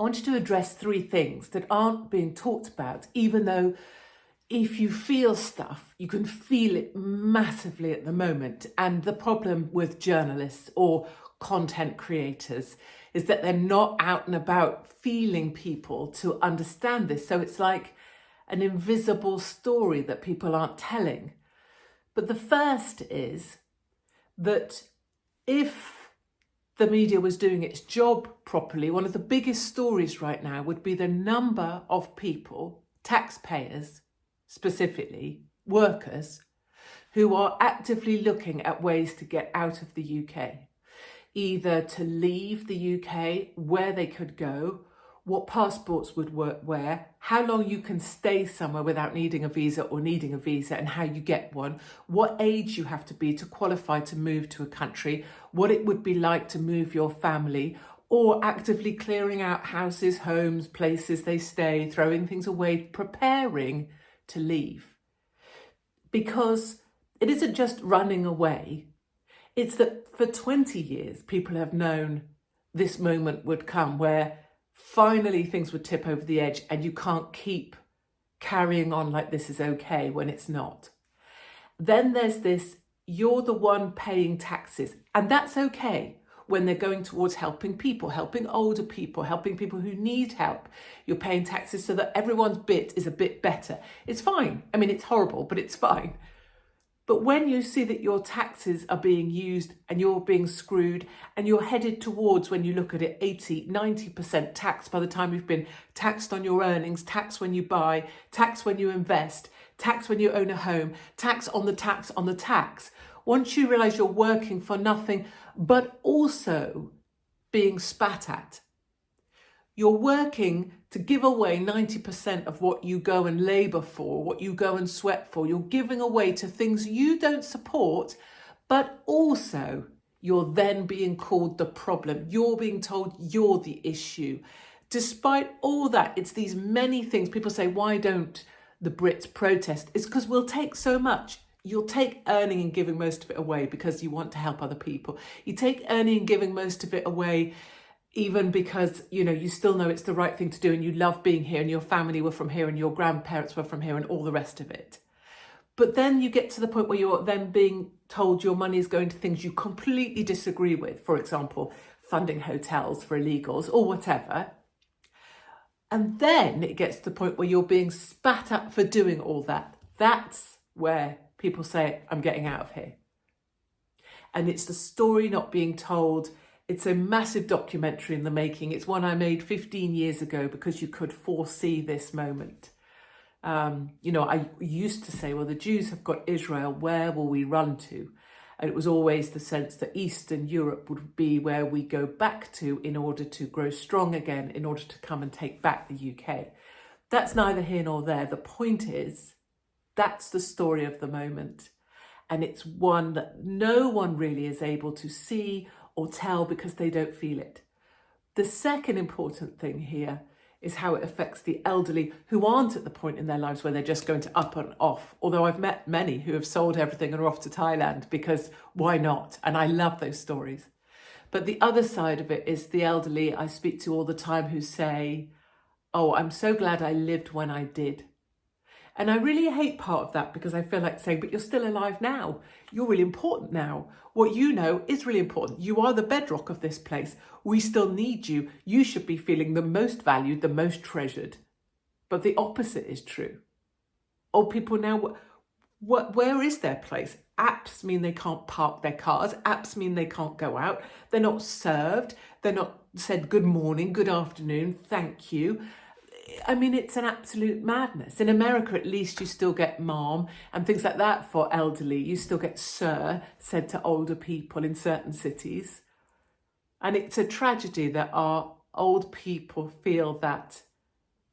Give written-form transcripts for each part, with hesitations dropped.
I wanted to address three things that aren't being talked about, even though if you feel stuff, you can feel it massively at the moment. And the problem with journalists or content creators is that they're not out and about feeling people to understand this. So it's like an invisible story that people aren't telling. But the first is that if the media was doing its job properly, one of the biggest stories right now would be the number of people, taxpayers specifically, workers, who are actively looking at ways to get out of the UK, either to leave the UK, where they could go, what passports would work where, how long you can stay somewhere without needing a visa or needing a visa and how you get one, what age you have to be to qualify to move to a country, what it would be like to move your family, or actively clearing out houses, homes, places they stay, throwing things away, preparing to leave. Because it isn't just running away, it's that for 20 years people have known this moment would come where finally things would tip over the edge and you can't keep carrying on like this is okay when it's not. Then there's this, you're the one paying taxes, and that's okay when they're going towards helping people, helping older people, helping people who need help. You're paying taxes so that everyone's bit is a bit better. It's fine. I mean, it's horrible, but it's fine. But when you see that your taxes are being used and you're being screwed and you're headed towards, when you look at it, 80, 90% tax by the time you've been taxed on your earnings, tax when you buy, tax when you invest, tax when you own a home, tax on the tax on the tax. Once you realise you're working for nothing, but also being spat at, you're working to give away 90% of what you go and labour for, what you go and sweat for. You're giving away to things you don't support, but also you're then being called the problem. You're being told you're the issue. Despite all that, it's these many things. People say, why don't the Brits protest? It's because we'll take so much. You'll take earning and giving most of it away because you want to help other people. You take earning and giving most of it away even because, you still know it's the right thing to do and you love being here and your family were from here and your grandparents were from here and all the rest of it. But then you get to the point where you're then being told your money is going to things you completely disagree with. For example, funding hotels for illegals or whatever. And then it gets to the point where you're being spat at for doing all that. That's where people say, I'm getting out of here. And it's the story not being told. It's a massive documentary in the making. It's one I made 15 years ago because you could foresee this moment. I used to say, well, the Jews have got Israel, where will we run to? And it was always the sense that Eastern Europe would be where we go back to in order to grow strong again, in order to come and take back the UK. That's neither here nor there. The point is, that's the story of the moment. And it's one that no one really is able to see or tell because they don't feel it. The second important thing here is how it affects the elderly who aren't at the point in their lives where they're just going to up and off. Although I've met many who have sold everything and are off to Thailand because why not? And I love those stories. But the other side of it is the elderly I speak to all the time who say, oh, I'm so glad I lived when I did. And I really hate part of that because I feel like saying, but you're still alive now. You're really important now. What you know is really important. You are the bedrock of this place. We still need you. You should be feeling the most valued, the most treasured. But the opposite is true. Old people now, where is their place? Apps mean they can't park their cars. Apps mean they can't go out. They're not served. They're not said good morning, good afternoon, thank you. I mean, it's an absolute madness. In America, at least, you still get mom and things like that for elderly. You still get sir said to older people in certain cities. And it's a tragedy that our old people feel that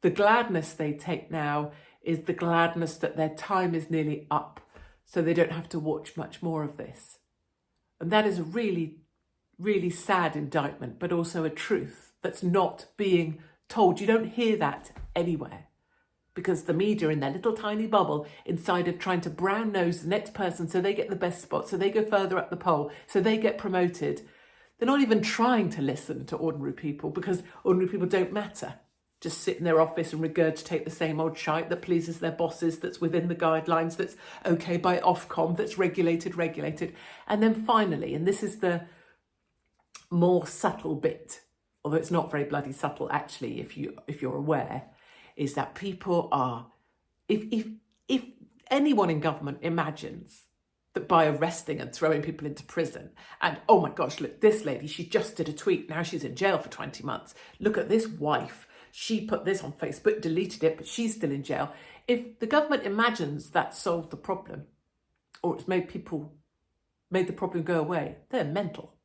the gladness they take now is the gladness that their time is nearly up, so they don't have to watch much more of this. And that is a really, really sad indictment, but also a truth that's not being told. You don't hear that anywhere because the media in their little tiny bubble inside of trying to brown nose the next person so they get the best spot, so they go further up the poll, so they get promoted. They're not even trying to listen to ordinary people because ordinary people don't matter. Just sit in their office and regurgitate the same old shite that pleases their bosses, that's within the guidelines, that's okay by Ofcom, that's regulated. And then finally, and this is the more subtle bit, although it's not very bloody subtle actually if you're aware, is that people are, if anyone in government imagines that by arresting and throwing people into prison and, oh my gosh, look, this lady, she just did a tweet, now she's in jail for 20 months. Look at this wife, she put this on Facebook, deleted it, but she's still in jail. If the government imagines that solved the problem, or it's made the problem go away, they're mental.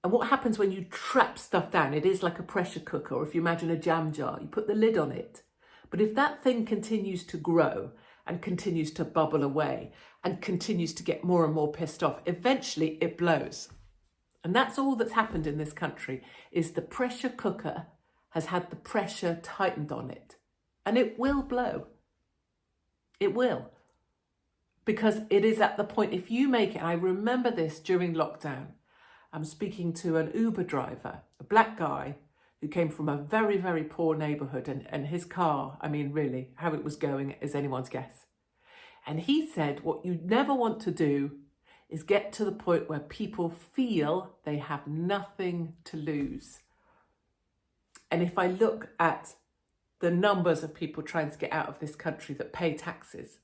And what happens when you trap stuff down, it is like a pressure cooker, or if you imagine a jam jar, you put the lid on it. But if that thing continues to grow and continues to bubble away and continues to get more and more pissed off, eventually it blows. And that's all that's happened in this country, is the pressure cooker has had the pressure tightened on it. And it will blow. It will. Because it is at the point, if you make it, I remember this during lockdown, I'm speaking to an Uber driver, a black guy who came from a very, very poor neighbourhood, and his car, I mean, really, how it was going is anyone's guess. And he said, what you never want to do is get to the point where people feel they have nothing to lose. And if I look at the numbers of people trying to get out of this country that pay taxes,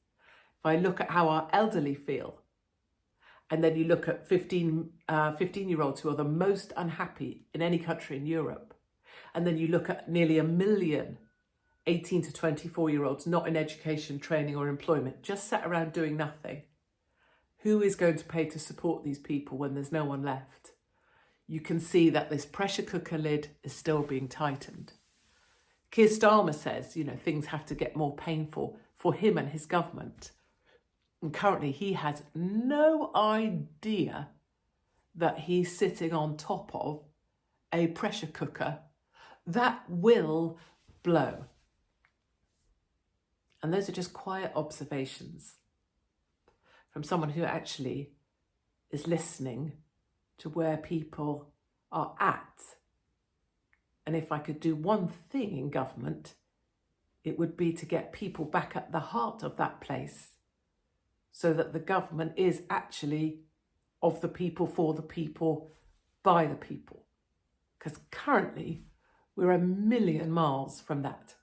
if I look at how our elderly feel, and then you look at 15-year-olds who are the most unhappy in any country in Europe, and then you look at nearly 1 million 18 to 24-year-olds not in education, training or employment, just sat around doing nothing. Who is going to pay to support these people when there's no one left? You can see that this pressure cooker lid is still being tightened. Keir Starmer says, things have to get more painful for him and his government. And currently he has no idea that he's sitting on top of a pressure cooker that will blow. And those are just quiet observations from someone who actually is listening to where people are at. And if I could do one thing in government, it would be to get people back at the heart of that place, so that the government is actually of the people, for the people, by the people. Because currently we're a million miles from that.